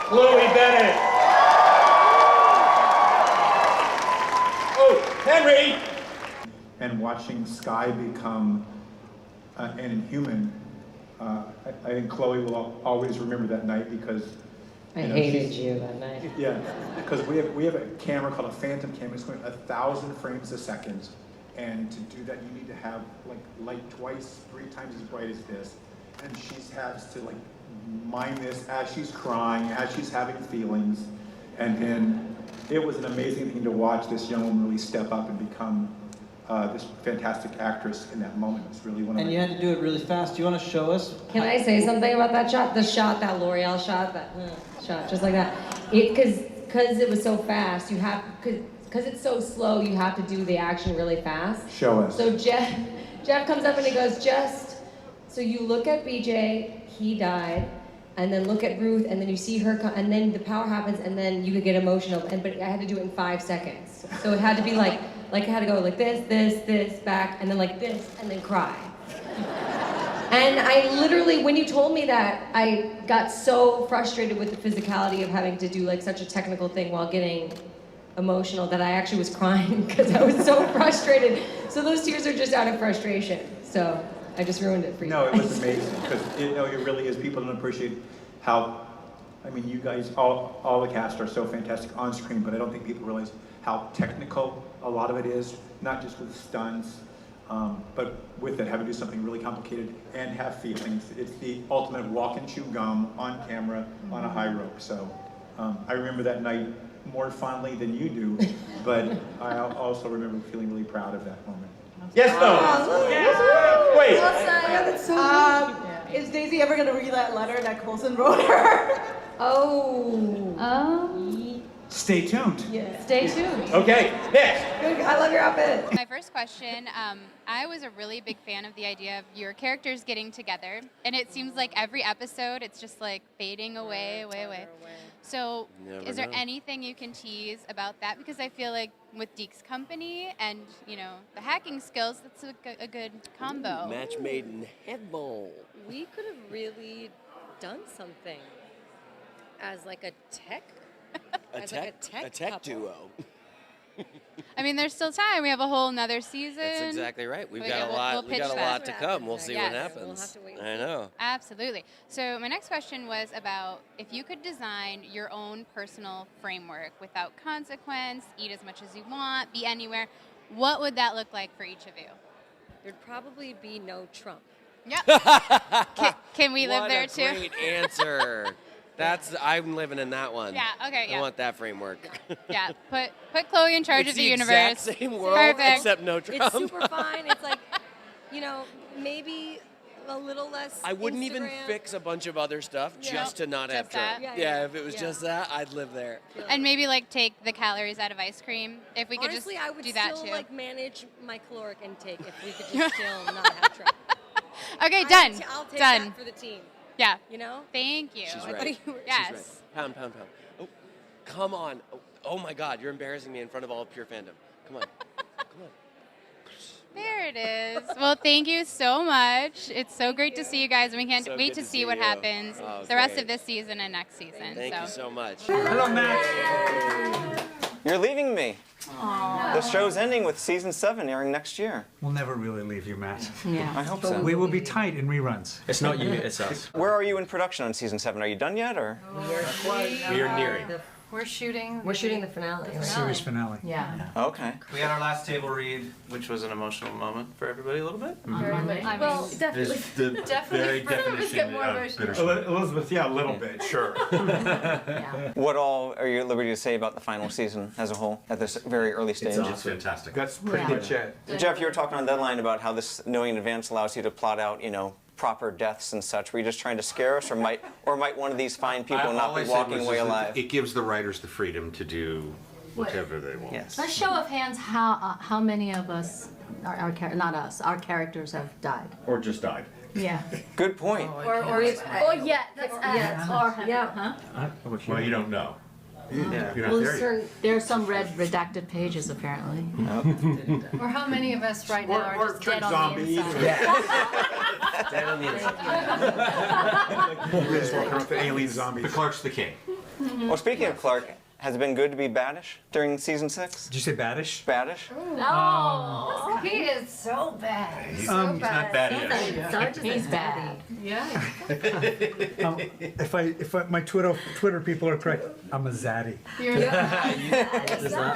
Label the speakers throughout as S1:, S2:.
S1: Chloe Bennet. Oh, Henry! And watching Sky become an inhuman, I think Chloe will always remember that night because
S2: I hated you that night.
S1: Yeah, because we have a camera called a phantom camera. It's going 1,000 frames a second, and to do that, you need to have like light twice, 3 times as bright as this, and she has to like mime this as she's crying, as she's having feelings, and it was an amazing thing to watch this young woman really step up and become this fantastic actress in that moment. It's really one of.
S3: And you had to do it really fast. Do you want to show us?
S2: Can I say something about that shot? The shot, that L'Oreal shot, that shot, just like that. Because it was so fast, you have, because it's so slow, you have to do the action really fast.
S1: Show us.
S2: So Jeff comes up and he goes, so you look at BJ, he died, and then look at Ruth, and then you see her, and then the power happens, and then you could get emotional, but I had to do it in 5 seconds. So it had to be like it had to go like this, back, and then like this, and then cry. And I literally, when you told me that, I got so frustrated with the physicality of having to do like such a technical thing while getting emotional that I actually was crying because I was so frustrated. So those tears are just out of frustration. So I just ruined it for you.
S1: No, it was amazing because it really is. People don't appreciate how, I mean, you guys, all the cast are so fantastic on screen, but I don't think people realize how technical a lot of it is, not just with stunts, but with it, having to do something really complicated and have feelings. It's the ultimate walk and chew gum on camera on a high rope. So I remember that night more fondly than you do, but I also remember feeling really proud of that moment. Yes, no.
S4: Yeah.
S1: Wait.
S4: That's so is Daisy ever going to read that letter that Coulson wrote her?
S1: Stay tuned.
S2: Yeah. Stay tuned.
S1: Okay, next.
S2: I love your outfit.
S5: My first question, I was a really big fan of the idea of your characters getting together, and it seems like every episode it's just like fading away. So is there anything you can tease about that? Because I feel like with Deke's company and, you know, the hacking skills, that's a good combo.
S6: Match made in heaven.
S7: We could have really done something as like a tech
S6: a tech
S7: couple.
S6: duo.
S5: I mean, there's still time. We have a whole nother season.
S6: That's exactly right. We've
S5: We'll
S6: got a lot to come. We'll see
S5: Yes.
S6: what happens.
S7: We'll have to wait and
S6: I
S7: see.
S6: know.
S5: Absolutely. So my next question was about if you could design your own personal framework without consequence, eat as much as you want, be anywhere, what would that look like for each of you?
S7: There'd probably be no Trump.
S5: Yep. Can we live there too?
S6: What a great answer. I'm living in that one.
S5: Yeah, okay, yeah.
S6: I want that framework.
S5: Yeah, put Chloe in charge
S6: It's
S5: of the
S6: the
S5: universe.
S6: exact same world,
S5: Perfect.
S6: except no Trump.
S7: It's super fine. It's like, you know, maybe a little less
S6: I wouldn't even
S7: Instagram.
S6: fix a bunch of other stuff just to not have
S5: Just that.
S6: Trump.
S7: Yeah,
S6: If it was
S7: yeah.
S6: just that, I'd live there.
S5: And maybe like take the calories out of ice cream if we could
S7: Honestly,
S5: just
S7: I would
S5: do that
S7: still
S5: too.
S7: like manage my caloric intake if we could just still not have Trump.
S5: Okay, done.
S7: I'll take
S5: Done.
S7: that for the team.
S5: Yeah.
S7: You know?
S5: Thank you.
S6: She's
S7: I
S6: right.
S7: thought you were-
S5: Yes.
S6: She's right. Pound. Oh, come on. Oh my God, you're embarrassing me in front of all of Pure Fandom. Come on.
S5: There it is. Well, thank you so much. It's so great to see you guys, and we can't
S6: So
S5: wait
S6: good
S5: to
S6: to
S5: see
S6: see
S5: what
S6: you.
S5: happens
S6: Oh,
S5: the rest
S6: great.
S5: of this season and next season.
S6: Thank you so much.
S1: Hello, Max.
S8: You're leaving me. The show's ending with season 7 airing next year.
S9: We'll never really leave you, Matt.
S8: I hope so.
S9: We will be tight in reruns.
S10: It's not you, it's us.
S8: Where are you in production on season 7? Are you done yet, or?
S10: We are nearing.
S7: We're shooting
S2: the finale. Right?
S9: Series finale.
S7: Yeah.
S8: Okay.
S10: We had our last table read, which was an emotional moment for everybody a little bit.
S7: Well, definitely.
S10: The very
S7: for some of us get
S10: definition
S7: more
S10: of
S7: emotional.
S10: bittersweet.
S1: Elizabeth, yeah, a little bit, sure.
S8: What all are you at liberty to say about the final season as a whole at this very early stage?
S10: It's fantastic.
S1: That's pretty much it.
S8: Jeff, you were talking on Deadline about how this knowing in advance allows you to plot out, proper deaths and such. Were you just trying to scare us, or might one of these fine people not be walking away alive?
S11: It gives the writers the freedom to do whatever they want.
S8: Yes.
S12: Let's show of hands how many of us, our characters have died.
S11: Or just died.
S12: Yeah.
S8: Good point.
S12: Or yeah. Huh?
S11: Well, you don't know. You're not
S12: Well,
S11: there yet.
S12: there are some red redacted pages apparently.
S7: Or how many of us right now are
S1: Or
S7: just dead on
S1: zombies.
S7: the inside?
S6: Dead on the inside.
S1: You're just walking around with the alien zombies.
S11: The Clark's the king.
S8: Well, speaking of Clark, has it been good to be baddish during season 6?
S9: Did you say baddish?
S8: Baddish?
S12: No, he is so bad.
S11: He's not baddish.
S12: Sarge is bad.
S9: If my Twitter people are correct, I'm a zaddy.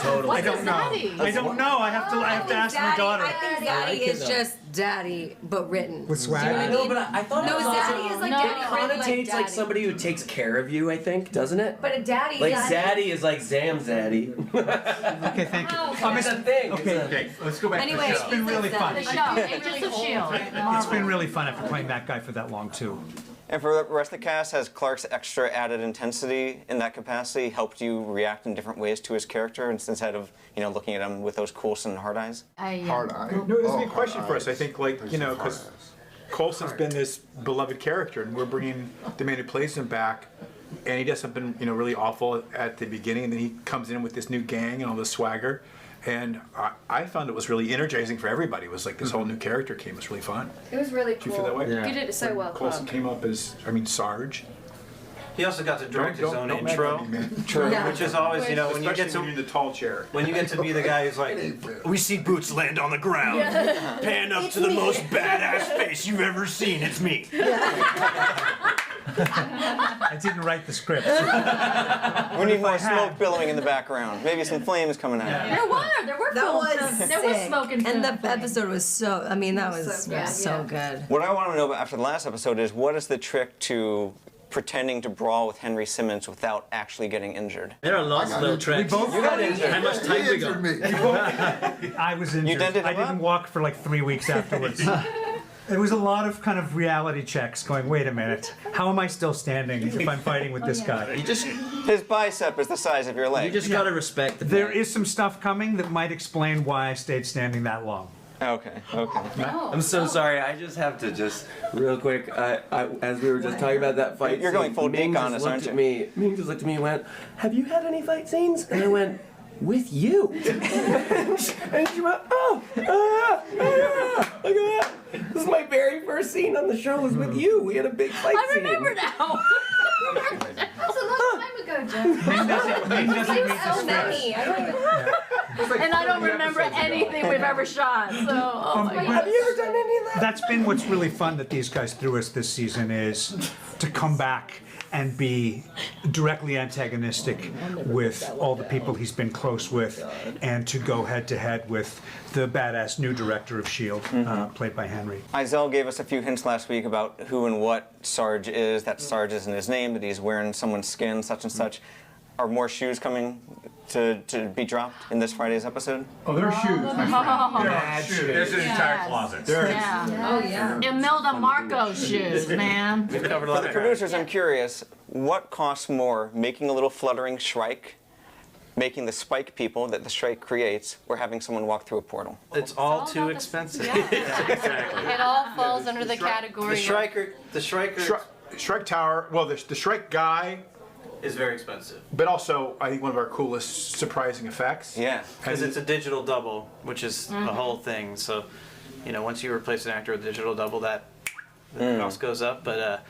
S12: Totally.
S9: I don't know. I don't know. I have to ask my daughter.
S2: I think daddy is just daddy, but written.
S9: With swag.
S2: I
S13: know, but I thought
S2: no,
S13: it was
S2: daddy
S13: also,
S2: is like
S12: no,
S2: daddy.
S13: it
S2: written
S13: connotates like
S2: daddy.
S13: somebody who takes care of you, I think, doesn't it?
S2: But a daddy.
S13: Like
S2: is
S13: zaddy is like Zam Zaddy.
S9: Okay, thank you.
S13: It's a thing.
S11: Okay, let's go back
S2: Anyway,
S11: to the
S9: It's been really fun.
S12: The show, Agents of S.H.I.E.L.D.
S9: It's been really fun after playing that guy for that long, too.
S8: And for the rest of the cast, has Clark's extra added intensity in that capacity helped you react in different ways to his character instead of, looking at him with those Coulson hard eyes?
S1: Hard eye? No, this is a question for us. I think, because Coulson's been this beloved character, and we're bringing the man who plays him back, and he does something, really awful at the beginning, and then he comes in with this new gang and all this swagger. And I found it was really energizing for everybody. It was like this whole new character came. It was really fun.
S14: It was really
S1: Did
S14: cool.
S1: you feel that way?
S14: You did it so well,
S1: Coulson
S14: Clark.
S1: came up as, Sarge.
S3: He also got to direct his own
S1: Don't
S3: intro,
S1: True.
S3: which is always, when you get
S1: Especially
S3: to
S1: when you're in the tall chair.
S3: when you get to be the guy who's like, we see boots land on the ground, pan up to the most badass face you've ever seen. It's me.
S9: I didn't write the script.
S8: We need more smoke billowing in the background. Maybe some flames coming out.
S12: There were
S2: That was
S12: there was
S2: sick.
S12: smoke and
S2: And the
S12: film.
S2: episode was so. I mean, that was so good.
S8: What I want to know about after the last episode is what is the trick to pretending to brawl with Henry Simmons without actually getting injured?
S13: There are lots of little tricks.
S9: both
S8: You got injured.
S13: How much time we got?
S9: I was injured.
S8: dented
S9: I
S8: him up?
S9: didn't walk for like 3 weeks afterwards. There was a lot of kind of reality checks going, wait a minute, how am I still standing if I'm fighting with this guy?
S8: His bicep is the size of your leg.
S13: You just gotta respect the
S9: There is some stuff coming that might explain why I stayed standing that long.
S8: Okay.
S13: I'm so sorry. I just have to real quick. As we were just talking about that fight,
S8: You're going
S13: scene,
S8: full
S13: Ming
S8: deke on
S13: just
S8: us,
S13: looked
S8: aren't
S13: at
S8: you?
S13: me. Ming just looked at me and went, "Have you had any fight scenes?" And I went, "With you." And she went, "Oh, look at that! This is my very first scene on the show. Was with you. We had a big fight scene."
S12: I remember now. That was a long time ago, Jeff.
S9: Ming doesn't read the
S2: So
S9: script.
S2: many. I don't
S12: And I don't remember anything we've ever shot. So, oh my God.
S13: Have you ever done any of that?
S9: That's been what's really fun that these guys threw us this season is to come back and be directly antagonistic with all the people he's been close with and to go head to head with the badass new director of S.H.I.E.L.D., played by Henry.
S8: Izell gave us a few hints last week about who and what Sarge is, that Sarge isn't his name, that he's wearing someone's skin, such and such. Are more shoes coming to be dropped in this Friday's episode?
S1: Oh, there are shoes.
S11: Mad shoes. There's an entire closet.
S12: Yeah.
S2: Oh yeah.
S12: Imelda Marco shoes, man.
S3: We've covered a
S8: For
S3: lot
S8: the
S3: of
S8: producers, I'm curious, what costs more, making a little fluttering Shrike, making the spike people that the Shrike creates, or having someone walk through a portal?
S3: It's all too expensive.
S11: Exactly.
S14: It all falls under the category.
S3: The Striker
S1: Shrike Tower, well, the Shrike guy,
S3: is very expensive.
S1: but also, I think one of our coolest surprising effects.
S8: Yeah.
S3: Because it's a digital double, which is a whole thing. So, once you replace an actor with a digital double, the cost goes up. But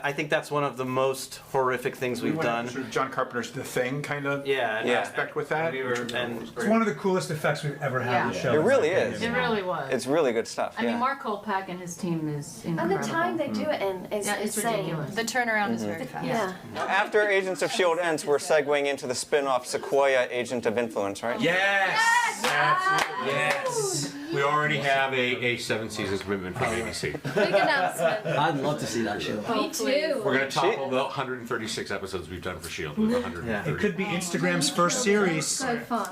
S3: I think that's one of the most horrific things we've done.
S1: Sort of John Carpenter's The Thing kind of
S3: Yeah.
S1: aspect with that.
S9: It's one of the coolest effects we've ever had on the show.
S8: It really is.
S12: It really was.
S8: It's really good stuff.
S12: I mean, Mark Kolpak and his team is incredible.
S14: And the time they do it in is
S12: it's
S14: insane.
S12: ridiculous.
S14: The turnaround is very fast.
S12: Yeah.
S8: After Agents of S.H.I.E.L.D. ends, we're segueing into the spin-off Sequoia Agent of Influence, right?
S11: Yes! Yes! We already have a 7 seasons commitment from ABC.
S14: Big announcement.
S13: I'd love to see that show.
S14: Me too.
S11: We're going to topple the 136 episodes we've done for S.H.I.E.L.D. with 130.
S9: It could be Instagram's first series.
S14: So fun.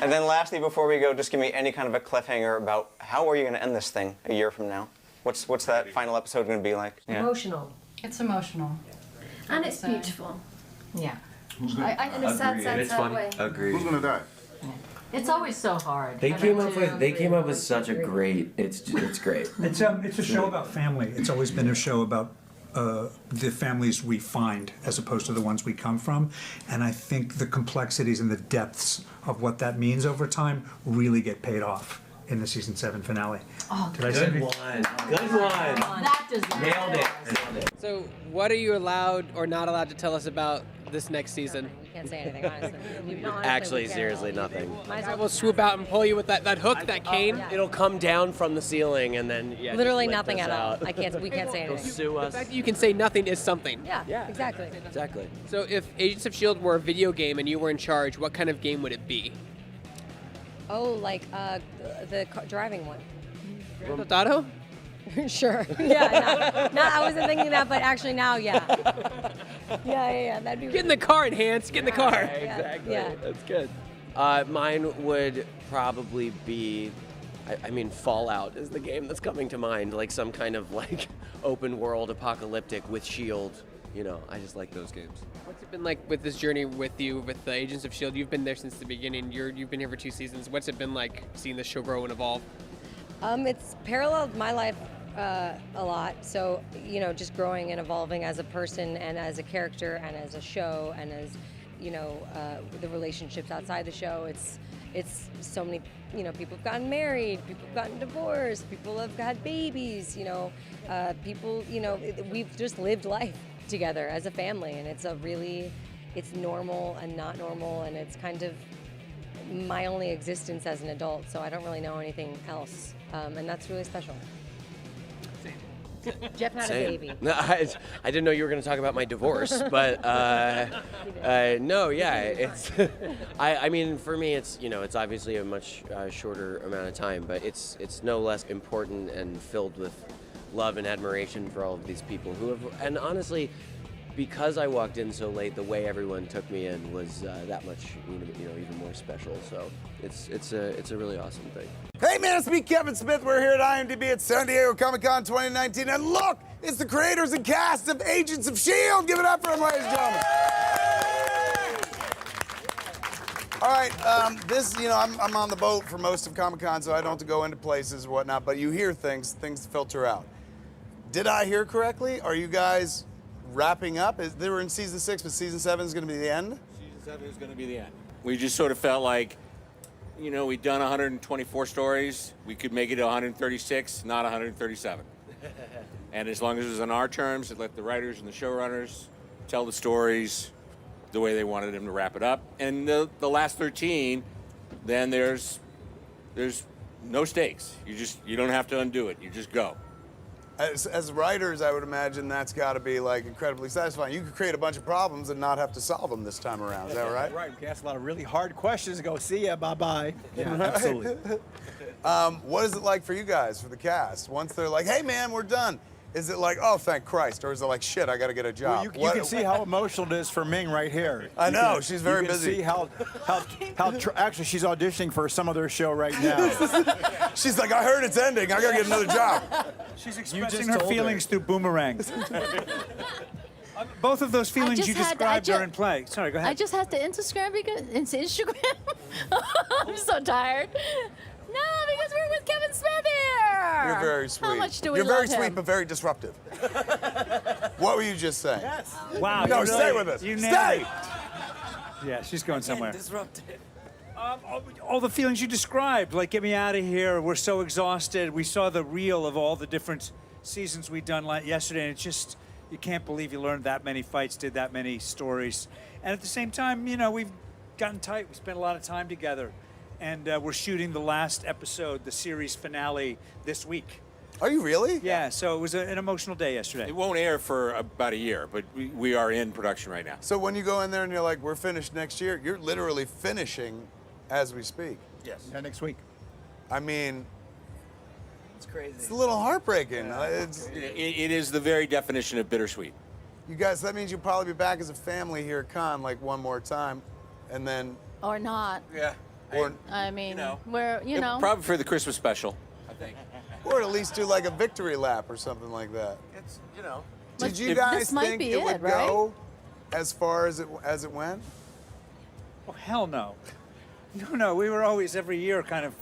S8: And then lastly, before we go, just give me any kind of a cliffhanger about how are you going to end this thing a year from now? What's that final episode going to be like? Yeah.
S2: Emotional.
S12: It's emotional.
S14: And it's beautiful.
S12: Yeah.
S14: In a sad way.
S13: Agreed.
S15: Who's gonna die?
S12: It's always so hard.
S13: They came up with such a great. It's great.
S9: It's a show about family. It's always been a show about the families we find as opposed to the ones we come from. And I think the complexities and the depths of what that means over time really get paid off in the season 7 finale.
S12: Oh,
S9: Did I say
S13: Good one. Good one.
S12: That deserves
S13: Nailed it.
S16: So, what are you allowed or not allowed to tell us about
S15: this next season?
S2: We can't say anything, honestly.
S6: Actually, seriously, nothing.
S15: I will swoop out and pull you with that hook, that cane.
S6: It'll come down from the ceiling and then
S2: Literally
S6: just lift
S2: nothing
S6: us
S2: at all.
S6: out.
S2: We can't say
S6: They'll
S2: anything.
S6: sue
S15: The
S6: us.
S15: fact that you can say nothing is something.
S2: Yeah, exactly.
S6: Exactly.
S15: So if Agents of S.H.I.E.L.D. were a video game and you were in charge, what kind of game would it be?
S2: Oh, like the driving one.
S15: Grand Theft Auto?
S2: Sure. Yeah. No, I wasn't thinking that, but actually now, yeah. Yeah. That'd be.
S15: Get in the car, Enhance. Get in the car.
S6: Exactly.
S2: Yeah.
S6: That's good. Mine would probably be, I mean, Fallout is the game that's coming to mind, like some kind of like open world apocalyptic with S.H.I.E.L.D. You know, I just like those games.
S15: What's it been like with this journey with you, with the Agents of S.H.I.E.L.D.? You've been there since the beginning. You've been here for 2 seasons. What's it been like seeing this show grow and evolve?
S2: It's paralleled my life a lot. So, just growing and evolving as a person and as a character and as a show and as, the relationships outside the show. It's so many, people have gotten married, people have gotten divorced, people have had babies, people, we've just lived life together as a family, and it's normal and not normal, and it's kind of my only existence as an adult, so I don't really know anything else, and that's really special. Jeff had a baby.
S6: No, I didn't know you were going to talk about my divorce, but no, yeah, it's. I mean, for me, it's it's obviously a much shorter amount of time, but it's no less important and filled with love and admiration for all of these people who have, and honestly, because I walked in so late, the way everyone took me in was that much even more special. So it's a really awesome thing.
S16: Hey man, it's me, Kevin Smith. We're here at IMDb at San Diego Comic-Con 2019, and look, it's the creators and cast of Agents of S.H.I.E.L.D. Give it up for them, ladies and gentlemen. All right, I'm on the boat for most of Comic-Con, so I don't have to go into places or whatnot, but you hear things filter out. Did I hear correctly? Are you guys wrapping up? They were in season 6, but season 7 is going to be the end?
S11: Season 7 is going to be the end. We just sort of felt like, we'd done 124 stories. We could make it to 136, not 137. And as long as it was on our terms, it let the writers and the showrunners tell the stories the way they wanted them to wrap it up. And the last 13, then there's no stakes. You don't have to undo it. You just go.
S16: As writers, I would imagine that's got to be like incredibly satisfying. You could create a bunch of problems and not have to solve them this time around. Is that right?
S1: Right. We can ask a lot of really hard questions and go, see ya, bye-bye. Yeah, absolutely.
S16: What is it like for you guys, for the cast? Once they're like, hey, man, we're done. Is it like, oh, thank Christ? Or is it like, shit, I got to get a job?
S1: Well, you can see how emotional it is for Ming right here.
S16: I know, she's very busy.
S1: You can see actually, she's auditioning for some other show right now.
S16: She's like, I heard it's ending. I got to get another job.
S9: She's expressing her feelings through boomerangs. Both of those feelings you described are in play. Sorry, go ahead.
S12: I just had to Instagram because it's Instagram. I'm so tired. No, because we're with Kevin Smith here.
S16: You're very sweet.
S12: How much do we
S16: You're
S12: love
S16: very
S12: him?
S16: sweet, but very disruptive. What were you just saying?
S1: Yes.
S9: Wow.
S16: No,
S9: you
S16: stay
S9: really-
S16: with us.
S9: you nailed
S16: Stay.
S9: it. Yeah, she's going somewhere.
S6: Disruptive.
S9: All the feelings you described, like get me out of here. We're so exhausted. We saw the reel of all the different seasons we'd done yesterday, and it's just, you can't believe you learned that many fights, did that many stories. And at the same time, we've gotten tight. We spent a lot of time together. And we're shooting the last episode, the series finale, this week.
S16: Are you really?
S9: Yeah, so it was an emotional day yesterday.
S11: It won't air for about a year, but we are in production right now.
S16: So when you go in there and you're like, we're finished next year, you're literally finishing as we speak.
S1: Yes. Yeah, next week.
S16: I mean,
S6: It's crazy.
S16: it's a little heartbreaking.
S11: It is the very definition of bittersweet.
S16: You guys, that means you'll probably be back as a family here at Con like one more time, and then,
S12: Or not.
S11: Yeah.
S16: or
S12: we're,
S11: Probably for the Christmas special, I think.
S16: or at least do like a victory lap or something like that.
S11: It's,
S16: Did you
S12: This
S16: guys
S12: might
S16: think
S12: be
S16: it would
S12: it, right?
S16: go as far as it went?
S9: Oh, hell no. No, we were always every year kind of,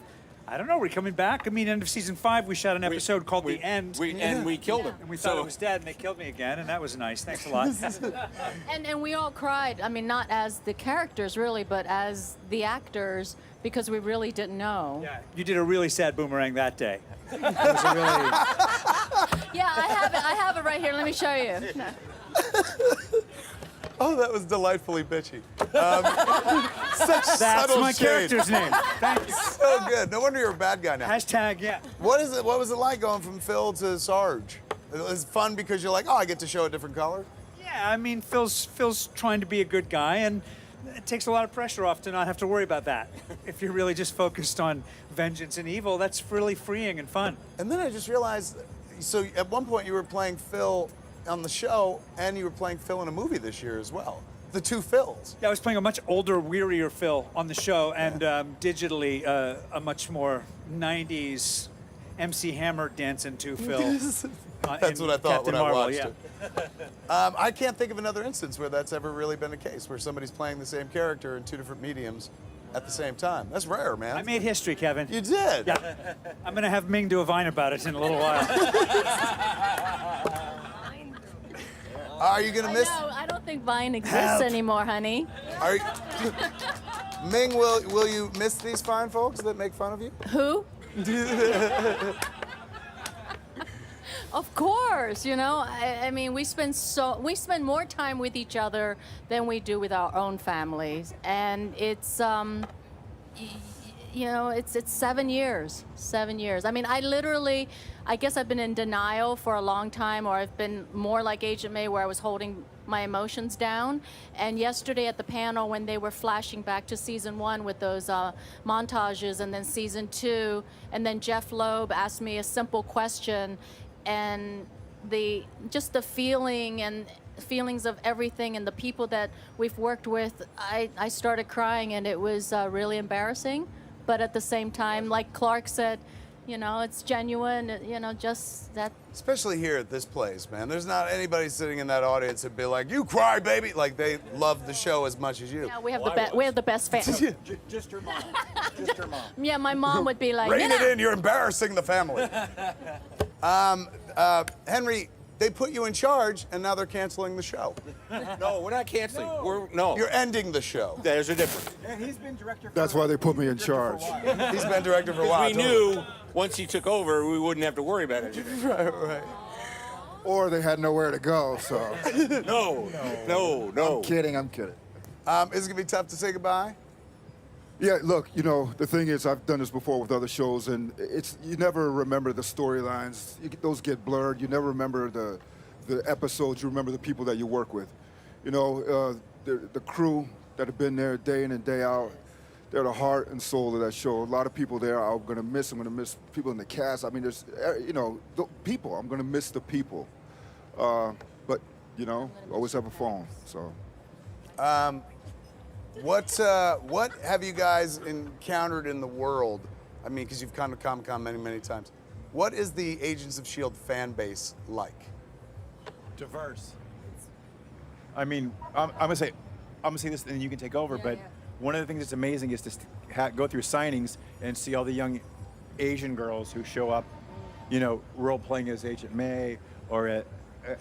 S9: I don't know, we're coming back. I mean, end of season 5, we shot an episode called The End.
S11: And we killed him.
S9: And we thought it was dead, and they killed me again, and that was nice. Thanks a lot.
S12: And we all cried. I mean, not as the characters really, but as the actors, because we really didn't know.
S9: Yeah, you did a really sad boomerang that day. It was a really...
S12: Yeah, I have it right here. Let me show you.
S16: Oh, that was delightfully bitchy. Such
S9: That's
S16: subtle
S9: my
S16: shade.
S9: character's name. Thank you.
S16: So good. No wonder you're a bad guy now.
S9: Hashtag, yeah.
S16: What was it like going from Phil to Sarge? It was fun because you're like, oh, I get to show a different color?
S9: Yeah, I mean, Phil's trying to be a good guy, and it takes a lot of pressure off to not have to worry about that. If you're really just focused on vengeance and evil, that's really freeing and fun.
S16: And then I just realized, so at one point you were playing Phil on the show, and you were playing Phil in a movie this year as well. The two Phils.
S9: Yeah, I was playing a much older, wearier Phil on the show, and digitally a much more 90s MC Hammer dancing to Phil.
S16: That's what I thought
S9: Captain
S16: when I
S9: Marvel,
S16: watched
S9: yeah.
S16: it. I can't think of another instance where that's ever really been the case, where somebody's playing the same character in two different mediums at the same time. That's rare, man.
S9: I made history, Kevin.
S16: You did?
S9: Yeah. I'm going to have Ming do a Vine about it in a little while.
S16: Are you gonna miss?
S12: No, I don't think Vine exists anymore, honey.
S16: Are you, Ming, will you miss these fine folks that make fun of you?
S12: Who? Of course, you know. I mean, we spend more time with each other than we do with our own families, and it's you know, it's 7 years. 7 years. I mean, I guess I've been in denial for a long time, or I've been more like Agent May, where I was holding my emotions down. And yesterday at the panel, when they were flashing back to season 1 with those montages, and then season 2, and then Jeff Loeb asked me a simple question, and the feelings of everything and the people that we've worked with, I started crying, and it was really embarrassing. But at the same time, like Clark said, you know, it's genuine, you know, just that.
S16: Especially here at this place, man. There's not anybody sitting in that audience that'd be like, "You cry, baby!" Like they love the show as much as you.
S12: Yeah, we have the best fans.
S9: Just her mom. Just her mom.
S12: Yeah, my mom would be like,
S16: Rein
S12: you
S16: it
S12: know.
S16: in, you're embarrassing the family. Henry, they put you in charge, and now they're canceling the show.
S11: No, we're not canceling.
S16: You're ending the show.
S11: There's a difference.
S9: Yeah, he's been director.
S17: That's why they put me in charge.
S16: He's been director for a while.
S11: We knew once he took over, we wouldn't have to worry about it.
S16: Right.
S17: Or they had nowhere to go, so.
S11: No.
S17: I'm kidding.
S16: Is it gonna be tough to say goodbye?
S17: Yeah, look, you know, the thing is, I've done this before with other shows, and you never remember the storylines. Those get blurred. You never remember the episodes. You remember the people that you work with. You know, the crew that have been there day in and day out, they're the heart and soul of that show. A lot of people there I'm going to miss. I'm going to miss people in the cast. I mean, there's, you know, the people. I'm going to miss the people. But, you know, always have a phone, so.
S16: What have you guys encountered in the world? I mean, because you've come to Comic-Con many, many times. What is the Agents of S.H.I.E.L.D. fan base like?
S18: Diverse. I mean, I'm gonna say this, and you can take over. But one of the things that's amazing is to go through signings and see all the young Asian girls who show up, you know, role playing as Agent May or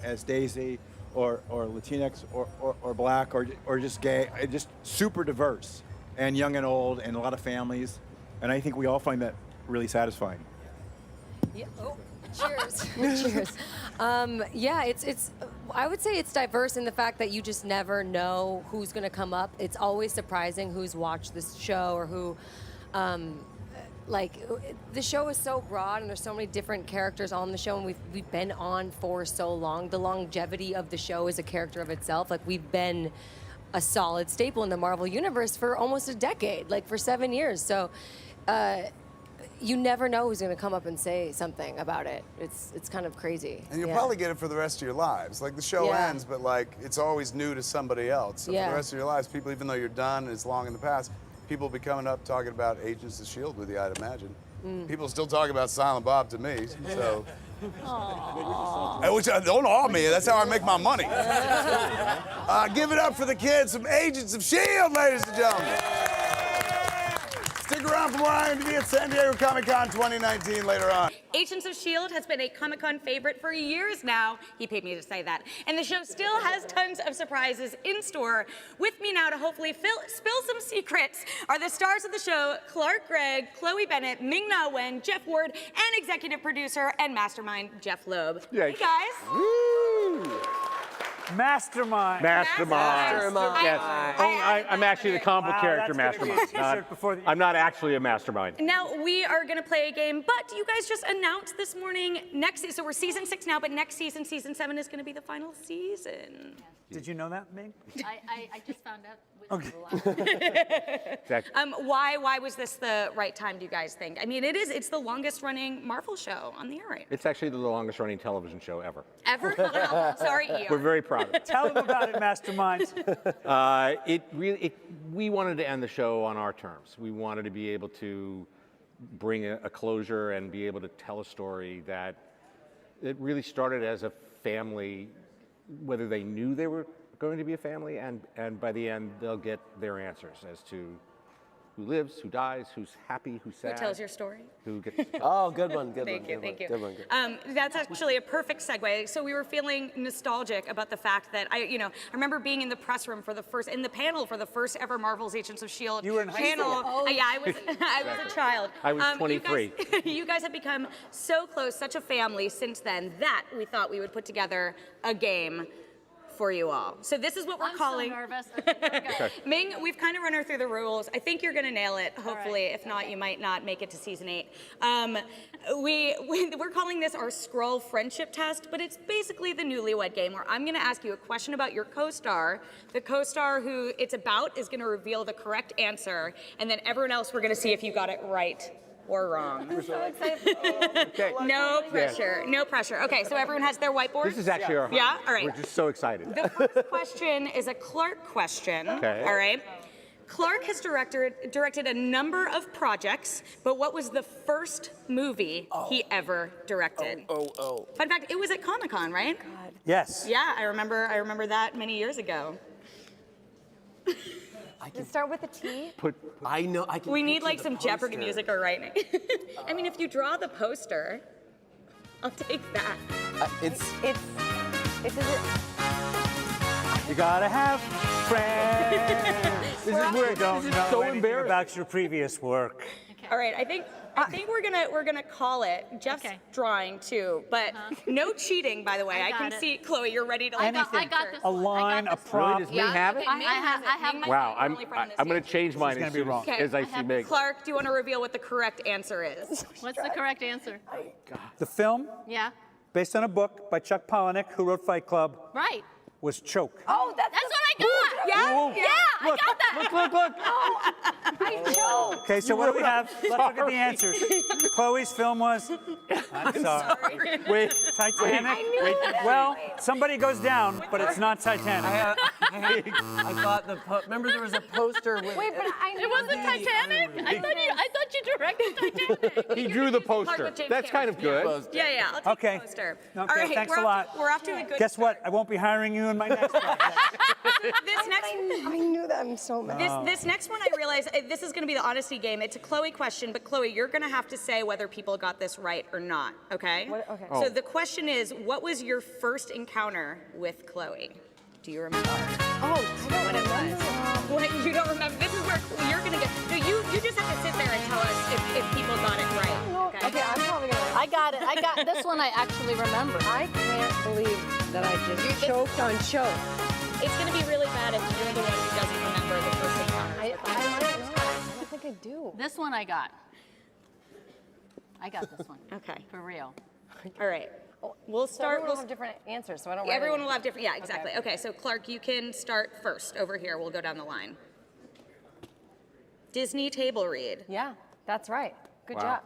S18: as Daisy. Or Latinx, or black, or just gay, just super diverse, and young and old, and a lot of families, and I think we all find that really satisfying.
S2: Yeah. Oh, cheers. Cheers. Yeah, it's. I would say it's diverse in the fact that you just never know who's going to come up. It's always surprising who's watched this show or who. Like, the show is so broad, and there's so many different characters on the show, and we've been on for so long. The longevity of the show is a character of itself. Like, we've been a solid staple in the Marvel Universe for almost a decade, like for 7 years. So you never know who's going to come up and say something about it. It's kind of crazy.
S16: And you'll probably get it for the rest of your lives. Like, the show ends, but, like, it's always new to somebody else. So for the rest of your lives, people, even though you're done and it's long in the past, people will be coming up talking about Agents of S.H.I.E.L.D. with you, I'd imagine. People still talk about Silent Bob to me, so. Which don't awe me, that's how I make my money. Give it up for the kids from Agents of S.H.I.E.L.D., ladies and gentlemen. Stick around for more IMDb at San Diego Comic-Con 2019 later on.
S19: Agents of S.H.I.E.L.D. has been a Comic-Con favorite for years now. He paid me to say that. And the show still has tons of surprises in store. With me now to hopefully spill some secrets are the stars of the show, Clark Gregg, Chloe Bennet, Ming-Na Wen, Jeff Ward, and executive producer and mastermind, Jeff Loeb.
S18: Yeah.
S19: Hey, guys.
S18: Woo!
S20: Mastermind.
S21: Mastermind. Yes. I'm actually the comic book character
S20: that's gonna be a
S21: Mastermind.
S20: t-shirt before
S21: I'm not actually a mastermind.
S19: Now we are going to play a game, but you guys just announced this morning so we're season 6 now, but next season, season 7 is going to be the final season.
S20: Did you know that, Ming?
S12: I just found out.
S19: Why was this the right time, do you guys think? I mean, it's the longest running Marvel show on the air right now.
S21: It's actually the longest running television show ever.
S19: Ever? Sorry, ER.
S21: We're very proud of it.
S20: Tell them about it, Mastermind.
S21: We wanted to end the show on our terms. We wanted to be able to bring a closure and be able to tell a story that it really started as a family, whether they knew they were going to be a family, and by the end they'll get their answers as to who lives, who dies, who's happy, who's sad.
S19: Who tells your story?
S21: Who gets
S6: Oh, good one, good
S19: Thank
S6: one.
S19: you,
S6: good
S19: thank
S6: one,
S19: you.
S6: Good one, good one.
S19: That's actually a perfect segue. So we were feeling nostalgic about the fact that I remember being in the press room in the panel for the first ever Marvel's Agents of S.H.I.E.L.D.
S20: You were in high
S19: panel.
S20: school?
S19: Yeah, I was a child.
S21: I was 23.
S19: You guys have become so close, such a family since then that we thought we would put together a game for you all. So this is what we're calling.
S12: I'm so nervous.
S21: Okay.
S19: Ming, we've kind of run her through the rules. I think you're going to nail it, hopefully. If not, you might not make it to season 8. We're calling this our Skrull friendship test, but it's basically the newlywed game where I'm going to ask you a question about your co-star. The co-star who it's about is going to reveal the correct answer, and then everyone else, we're going to see if you got it right or wrong.
S14: I'm so excited.
S21: Okay.
S19: No pressure, no pressure. Okay, so everyone has their whiteboard?
S21: This is actually our
S19: Yeah, all right.
S21: We're just so excited.
S19: The first question is a Clark question.
S21: Okay.
S19: All right. Clark has directed a number of projects, but what was the first movie he ever directed? Fun fact, it was at Comic-Con, right?
S20: Yes.
S19: Yeah, I remember that many years ago.
S14: Does it start with a T?
S6: I know. I can.
S19: We need
S6: picture
S19: like
S6: the
S19: some Jeopardy
S6: poster.
S19: music or right now. I mean, if you draw the poster, I'll take that.
S14: It's
S20: You gotta have friends. This is where you don't know
S21: so
S20: anything
S21: embarrassing.
S20: about your previous work.
S19: All right, I think we're gonna call it. Jeff's drawing too, but no cheating, by the way. I can see Chloe. You're ready to.
S12: I got this
S20: A
S12: one.
S20: line, a prop.
S21: Really, does Ming have it?
S12: I have my.
S21: Wow, I'm going to change mine
S20: gonna
S21: as
S20: be
S21: soon
S20: wrong.
S21: as I see Meg.
S19: Clark, do you want to reveal what the correct answer is?
S12: What's the correct answer?
S20: The film,
S12: Yeah.
S20: based on a book by Chuck Palahniuk, who wrote Fight Club,
S12: Right.
S20: was Choke.
S14: Oh,
S12: That's what I got.
S19: Yeah?
S12: Yeah, I got that.
S21: Look.
S14: I choked.
S20: Okay, so what do we have? Let's look at the answers. Chloe's film was. I'm sorry.
S21: Wait.
S20: Titanic. Well, somebody goes down, but it's not Titanic.
S6: I thought remember there was a poster with.
S14: Wait, but I
S12: It wasn't Titanic. I thought you directed Titanic.
S21: He drew the
S19: Clark
S21: poster.
S19: with James
S21: That's kind of
S19: Cameron.
S21: good.
S19: Yeah, I'll take
S20: Okay.
S19: the poster.
S20: Okay,
S19: All right,
S20: thanks
S19: we're
S20: a lot.
S19: We're off to a good
S20: Guess what? I won't be hiring you in my next project.
S19: This next
S14: I knew that. I'm so mad.
S19: This next one, I realize this is going to be the honesty game. It's a Chloe question, but Chloe, you're going to have to say whether people got this right or not. Okay?
S14: Okay.
S19: So the question is, what was your first encounter with Chloe? Do you remember?
S14: Oh, I don't
S19: What it was? What you don't remember? This is where you're going to get. No, you just have to sit there and tell us if people got it right.
S14: Okay, I'm probably gonna.
S12: I got it. I got this one. I actually remember.
S14: I can't believe that I just choked on choke.
S19: It's going to be really bad if you're the one who doesn't remember the first encounter.
S14: I don't know. I don't think I do.
S12: This one I got. I got this one.
S19: Okay.
S12: For real.
S19: All right. We'll
S14: So
S19: start.
S14: everyone will have different answers, so I don't.
S19: Everyone will have different. Yeah, exactly. Okay, so Clark, you can start first over here. We'll go down the line. Disney table read.
S14: Yeah, that's right. Good
S21: Wow.
S14: job.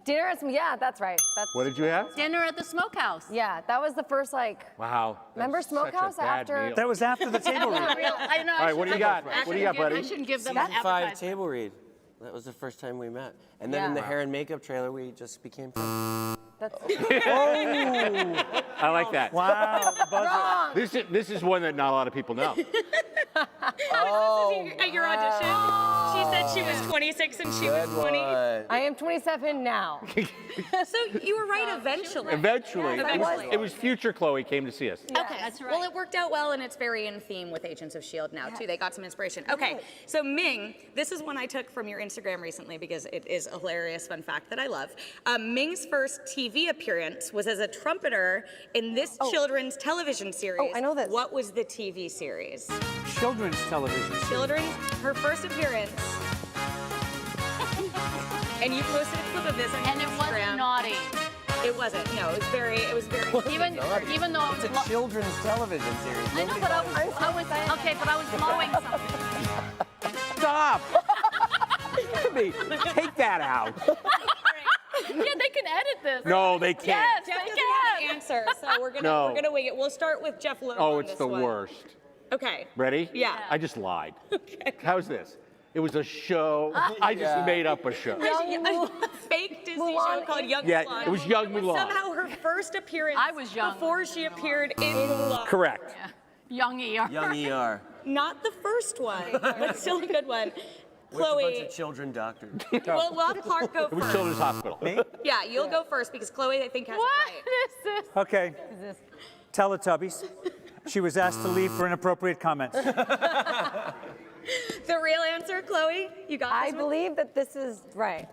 S14: Dinner at yeah, that's right. That's
S21: What did you have?
S12: Dinner at the Smokehouse.
S14: yeah, that was the first
S21: Wow.
S14: Remember
S21: That's such a
S14: Smokehouse
S21: bad
S14: after-
S21: meal.
S20: That was after the table read.
S12: I know.
S21: All right, what do you got? What do you got,
S12: I
S21: buddy?
S12: shouldn't give them
S6: Season
S12: an
S6: 5
S12: appetizer.
S6: table read. That was the first time we met. And then in the hair and makeup trailer, we just became friends.
S14: That's
S21: I like that.
S20: Wow, the buzzer.
S21: This is one that not a lot of people know.
S19: At your audition, she said she was 26 and she was 20.
S14: I am 27 now.
S19: So you were right eventually.
S21: Eventually.
S19: Yes,
S21: It was future Chloe came to see us.
S19: Okay, that's right. Well, it worked out well, and it's very in theme with Agents of S.H.I.E.L.D. now, too. They got some inspiration. Okay, so Ming, this is one I took from your Instagram recently because it is a hilarious fun fact that I love. Ming's first TV appearance was as a trumpeter in this children's television series.
S14: Oh, I know this.
S19: What was the TV series?
S20: Children's television.
S19: Her first appearance. And you posted a clip of this on your
S12: And it
S19: Instagram.
S12: wasn't naughty.
S19: It wasn't. No, it was very.
S12: Even though I was
S6: It's a children's television series.
S12: I know, but I was okay, but I was blowing something.
S13: Stop! Abby, take that out.
S12: Yeah, they can edit this.
S21: No, they can't.
S12: Yes,
S19: Jeff
S12: they
S19: doesn't
S12: can.
S19: have the answer, so we're gonna wing it. We'll start with Jeff Loeb
S21: Oh,
S19: on
S21: it's
S19: this
S21: the
S19: one.
S21: worst.
S19: Okay.
S21: Ready?
S19: Yeah.
S21: I just lied. How's this? It was a show. I just made up a show.
S19: A fake Disney show called Young
S21: Yeah,
S19: Mulan.
S21: it was Young
S19: It
S21: Mulan.
S19: somehow her first appearance
S12: I was young.
S19: before she appeared in Mulan.
S21: Correct.
S12: Young ER.
S6: Young ER.
S19: Not the first one, but still a good one.
S6: With a bunch
S19: Chloe,
S6: of children doctors.
S19: we'll have Clark go
S21: It was
S19: first.
S21: Children's Hospital.
S19: Yeah, you'll go first because Chloe, I think, has
S12: What
S19: it right.
S12: is this?
S20: Okay. Teletubbies. She was asked to leave for inappropriate comments.
S19: The real answer, Chloe, you got
S14: I
S19: this one?
S14: believe that this is right.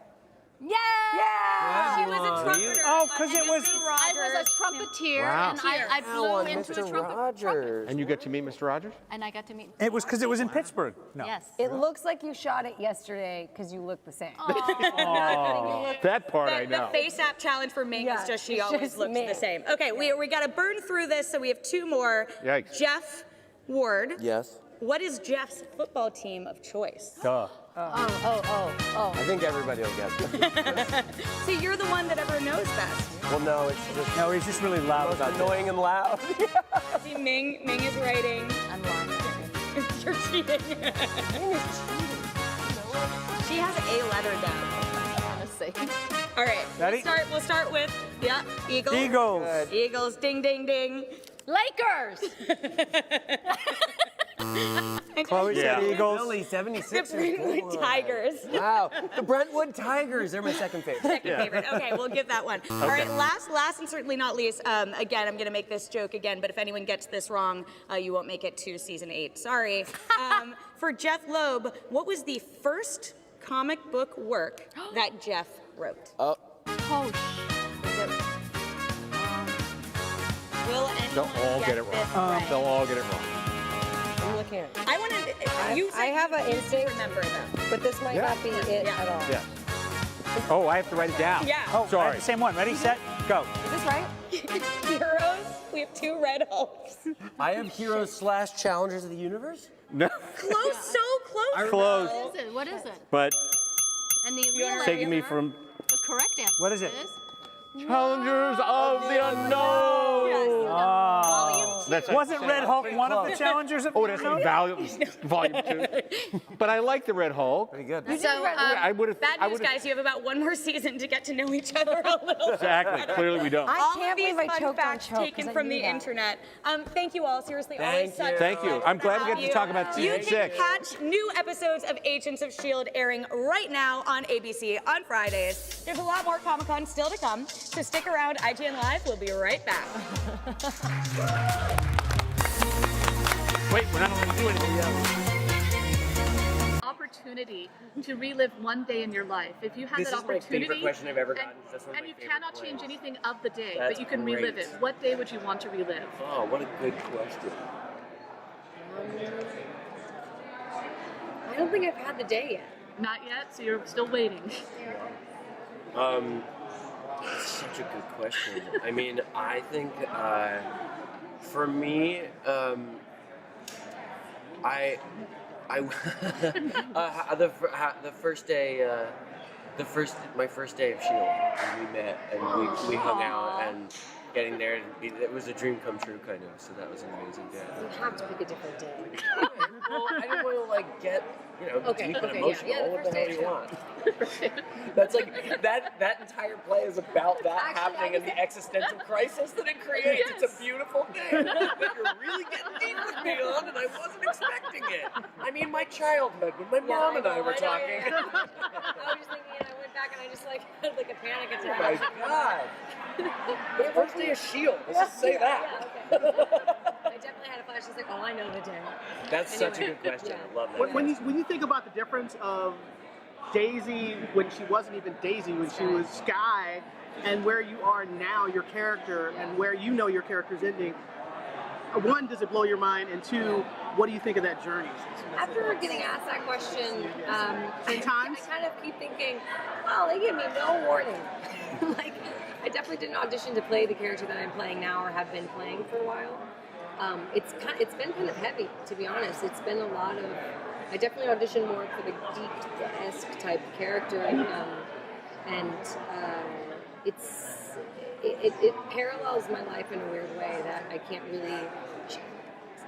S12: Yeah!
S19: She was a trumpeter.
S20: Oh, 'cause it was-
S12: I was a trumpeteer,
S21: Wow.
S12: and I blew into a trumpet.
S6: Rogers.
S21: And you get to meet Mr. Rogers?
S12: And I got to meet.
S20: It was because it was in Pittsburgh. No.
S12: Yes.
S14: It looks like you shot it yesterday because you look the same.
S21: That part I know.
S19: The face app challenge for Ming is just she always
S14: just
S19: looks
S14: Ming.
S19: the same. Okay, we got to burn through this, so we have two more.
S21: Yikes.
S19: Jeff Ward.
S6: Yes.
S19: What is Jeff's football team of choice?
S20: Duh.
S6: I think everybody will get it.
S19: So you're the one that ever knows best.
S6: Well, no, it's just
S20: No, he's just really loud
S6: most
S20: about this.
S6: annoying and loud.
S19: See, Ming is writing.
S12: I'm lying.
S19: You're cheating. She has a letter down.
S12: Honestly.
S19: All right.
S20: Ready?
S19: We'll start with Eagles.
S20: Eagles.
S19: Eagles. Ding, ding, ding.
S12: Lakers.
S20: Chloe said Eagles.
S6: Philly,
S19: The
S6: 76.
S19: Brentwood Tigers.
S6: Wow. The Brentwood Tigers. They're my second favorite.
S19: Second favorite. Okay, we'll give that one. All right, last and certainly not least, again, I'm going to make this joke again, but if anyone gets this wrong, you won't make it to season 8. Sorry. For Jeff Loeb, what was the first comic book work that Jeff wrote?
S6: Oh.
S12: Oh,
S19: Will
S21: They'll
S19: anyone
S21: all get it
S19: this
S21: wrong.
S19: right?
S21: They'll all get it wrong.
S14: I'm looking at it.
S19: I want to. You
S14: I have an
S19: you
S14: instinct,
S19: remember them.
S14: but this might not be it at all.
S21: Yes. Oh, I have to write it down.
S19: Yeah.
S20: Oh, I
S21: Sorry.
S20: have the same one. Ready, set, go.
S14: Is this right?
S19: Heroes. We have 2 Red Hulks.
S6: I have Heroes / Challengers of the Universe.
S21: No.
S19: Close, so close.
S21: Close.
S12: What is it? What is it?
S21: But
S12: And the real
S21: taking me
S12: answer,
S21: from
S12: the correct answer.
S20: What is it?
S21: Challengers of the Unknown. That's
S20: Wasn't Red Hulk one of the challengers of
S21: Oh,
S20: the
S21: that's
S20: unknown?
S21: volume 2. But I like the Red Hulk.
S6: Pretty good.
S19: So,
S21: I would have.
S19: bad news, guys. You have about 1 more season to get to know each other a little.
S21: Exactly. Clearly, we don't.
S14: I
S19: All
S14: can't
S19: of these
S14: believe I
S19: fun
S14: choked on
S19: facts
S14: choke,
S19: taken
S14: 'cause I
S19: from
S14: knew
S19: the
S14: that.
S19: internet. Thank you all. Seriously, always
S6: Thank
S19: such.
S6: you.
S21: Thank you. I'm glad we
S19: have
S21: get to talk about
S19: you
S21: season
S19: can
S21: 6.
S19: catch new episodes of Agents of S.H.I.E.L.D. airing right now on ABC on Fridays. There's a lot more Comic-Con still to come, so stick around. IGN Live. We'll be right back.
S21: Wait, we're not going to do anything yet.
S4: Opportunity to relive one day in your life. If you had
S6: This
S4: that
S6: is my
S4: opportunity,
S6: favorite question I've ever gotten. That's one of
S4: and
S6: my
S4: you
S6: favorite
S4: cannot
S6: ones.
S4: change anything of the day,
S6: That's
S4: but you can relive
S6: great.
S4: it. What day would you want to relive?
S6: Oh, what a good question.
S2: I don't think I've had the day yet.
S4: Not yet, so you're still waiting.
S6: It's such a good question. I mean, I think for me, the first day, my first day of S.H.I.E.L.D. and we met and we hung out and getting there, it was a dream come true kind of. So that was an amazing day.
S2: You have to pick a different day.
S6: Well, I didn't want to like get you know,
S2: Okay,
S6: deep and
S2: okay,
S6: emotional.
S2: yeah, the
S6: What the
S2: first
S6: hell
S2: day
S6: do you want? That's like that entire play is about that happening and the existential crisis that it creates. It's a beautiful thing that you're really getting deep with me on, and I wasn't expecting it. I mean, my childhood when my mom and I were talking.
S2: I was just thinking, and I went back and I just like had like a panic
S6: Oh
S2: attack.
S6: my God. The first day of S.H.I.E.L.D. Let's just say that.
S2: I definitely had a flash. I was like, oh, I know the day.
S6: That's such a good question. I love that.
S5: When you think about the difference of Daisy when she wasn't even Daisy, when she was Sky, and where you are now, your character, and where you know your character's ending, one, does it blow your mind? And two, what do you think of that journey?
S2: After getting asked that question, I kind of keep thinking, well, they give me no warning. Like, I definitely didn't audition to play the character that I'm playing now or have been playing for a while. It's been kind of heavy, to be honest. It's been a lot of. I definitely auditioned more for the geek-esque type character, it parallels my life in a weird way that I can't really.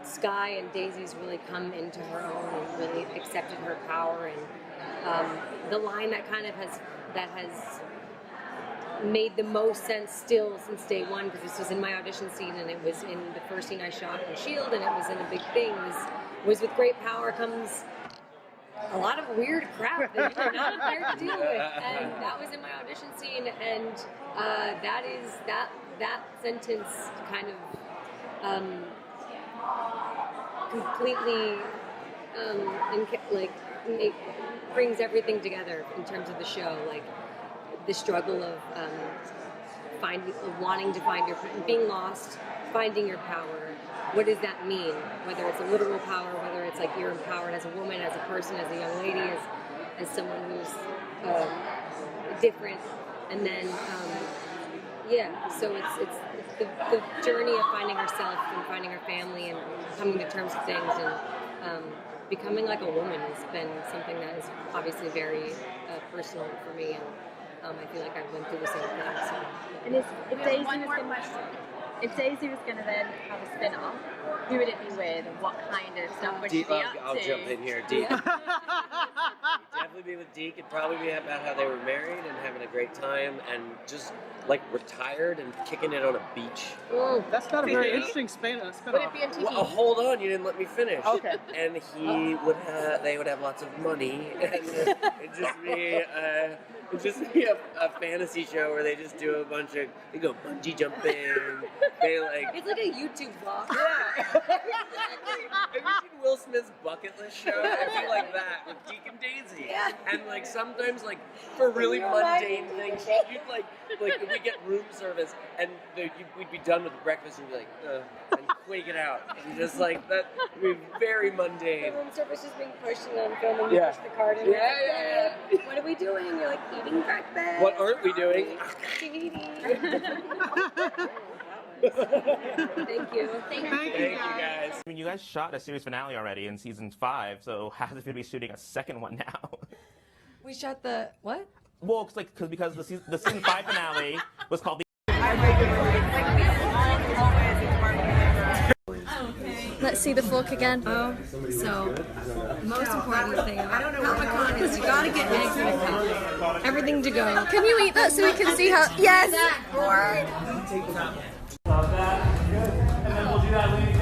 S2: Sky and Daisy's really come into her own and really accepted her power, and the line that has made the most sense still since day one, because this was in my audition scene and it was in the first scene I shot in S.H.I.E.L.D. and it was in a big thing, was with great power comes a lot of weird crap that you're not prepared to deal with, and that was in my audition scene, and that sentence kind of completely brings everything together in terms of the show, like the struggle of wanting to find being lost, finding your power. What does that mean? Whether it's a literal power, whether it's like you're empowered as a woman, as a person, as a young lady, as someone who's different, and then so it's the journey of finding herself and finding her family and coming to terms with things and becoming like a woman has been something that is obviously very personal for me, and I feel like I've went through the same thing. So.
S4: And if Daisy was going to then have a spin-off, who would it be with, and what kind of stuff would she be up to?
S6: I'll jump in here. Deke. Definitely be with Deke. It'd probably be about how they were married and having a great time and just like retired and kicking it on a beach.
S5: That's not a very interesting spin-off.
S4: Would it be on TV?
S6: Well, hold on, you didn't let me finish.
S5: Okay.
S6: And they would have lots of money, and it'd just be a fantasy show where they just do they go bungee jumping.
S2: It's like a YouTube vlog.
S6: Yeah. Exactly. Have you seen Will Smith's bucket list show? It'd be like that with Deke and Daisy.
S2: Yeah.
S6: And like sometimes like for really mundane things, you'd like we get room service and we'd be done with breakfast and be like, and quake it out. And just like that would be very mundane.
S2: The room service is being pushed and I'm filming
S6: Yeah.
S2: push the card in.
S6: Yeah.
S2: What are we doing? You're like eating breakfast.
S6: What aren't we doing?
S2: Thank you.
S6: Thank you guys.
S22: I mean, you guys shot a series finale already in season 5, so how's it going to be shooting a second one now?
S2: We shot the what?
S22: Well, because the season 5 finale was called the.
S2: Let's see the book again. So, most important thing about Comic-Con is you gotta get eggs in a cup. Everything to go. Can you eat that so we can see how? Yes!
S23: And then we'll do that later.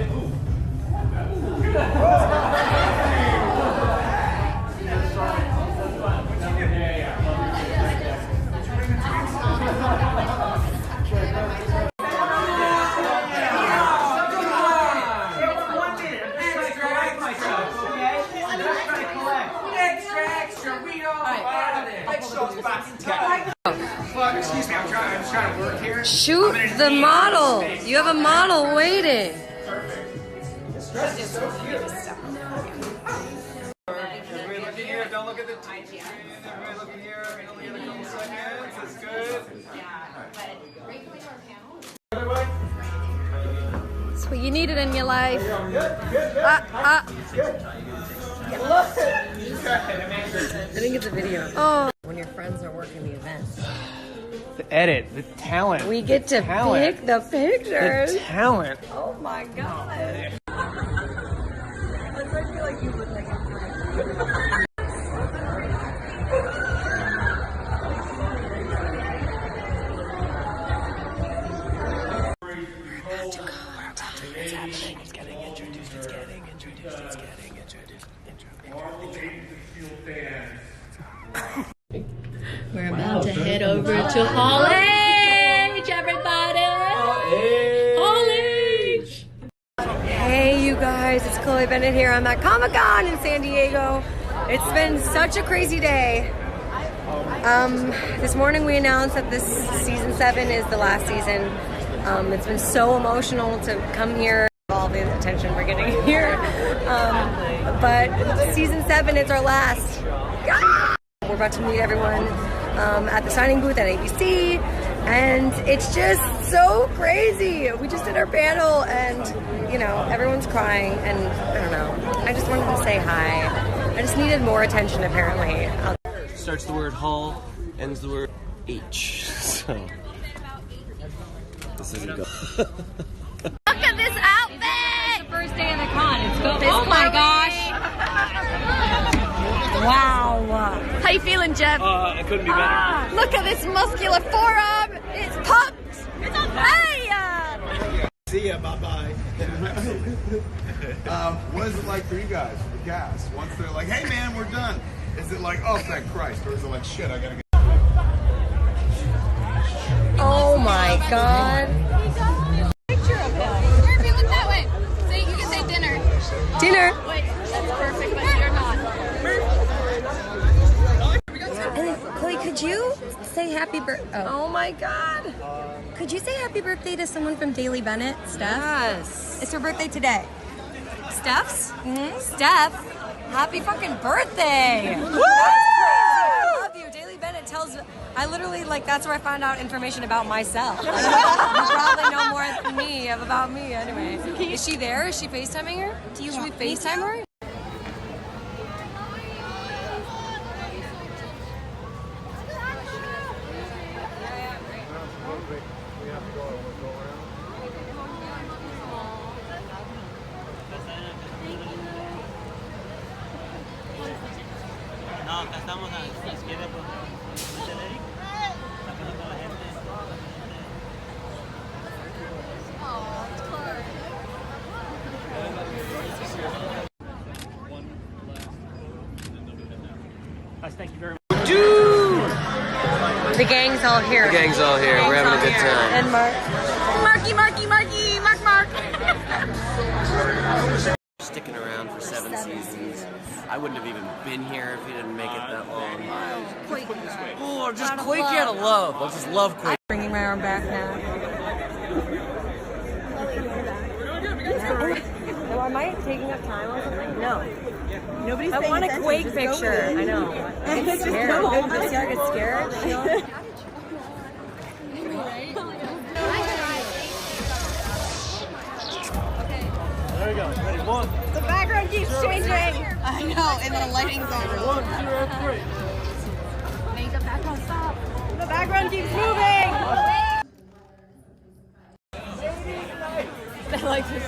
S24: Excuse me, I'm trying to work here.
S2: Shoot the model. You have a model waiting.
S24: This dress is so cute. Everybody look in here. Don't look at the TV. Everybody look in here. Only in a couple seconds. That's good.
S2: It's what you needed in your life. I think it's a video. Oh. When your friends are working the event.
S20: The edit, the talent.
S2: We get to pick the pictures.
S20: The talent.
S2: Oh my god. I feel like you look like a
S12: to Hall H, everybody. Hall H.
S2: Hey, you guys, it's Chloe Bennet here. I'm at Comic-Con in San Diego. It's been such a crazy day. This morning we announced that this season 7 is the last season. It's been so emotional to come here, all the attention we're getting here. But season 7 is our last. We're about to meet everyone at the signing booth at ABC, and it's just so crazy. We just did our panel, and you know, everyone's crying, and I don't know. I just wanted to say hi. I just needed more attention, apparently.
S6: Starts the word Hall, ends the word H. So this isn't good.
S12: Look at this outfit! It's the first day of the con. It's oh my gosh!
S2: Wow.
S12: How you feeling, Jeff?
S23: I couldn't be better.
S12: Look at this muscular forearm. It's pumped. It's on fire.
S16: See ya, bye-bye. What is it like for you guys, the cast? Once they're like, hey man, we're done. Is it like, oh thank Christ? Or is it like, shit, I gotta get...
S2: Oh my God.
S12: Picture of him. Murphy, look that way. Say, you can say dinner.
S2: Dinner.
S12: Wait, that's perfect, but you're not.
S2: And Chloe, could you say happy birthday? Oh my God. Could you say happy birthday to someone from Daily Bennet, Steph? Yes. It's her birthday today. Steph's? Mm-hmm. Steph, happy fucking birthday. Woo! I love you. Daily Bennet tells, I literally, like, that's where I found out information about myself. You probably know more than me about me anyway. Is she there? Is she FaceTiming her? Should we FaceTime her?
S23: No, acá estamos a la izquierda con Eric. Acá con la gente. Thank you very much.
S2: The gang's all here.
S6: The gang's all here. We're having a good time.
S2: And Mark. Mark.
S6: Sticking around for 7 seasons. I wouldn't have even been here if he didn't make it that long. Oh, just Quake out of love. I'll just love Quake.
S2: Bringing my arm back now. So am I taking up time on something? No.
S14: Nobody's
S2: I want a Quake picture. I know. I get scared. I get scared.
S23: There we go. Ready? 1.
S14: The background keeps changing.
S12: I know, and the lighting's on.
S23: 1, 2, 3.
S12: Make the background stop.
S14: The background keeps moving.
S12: I like this.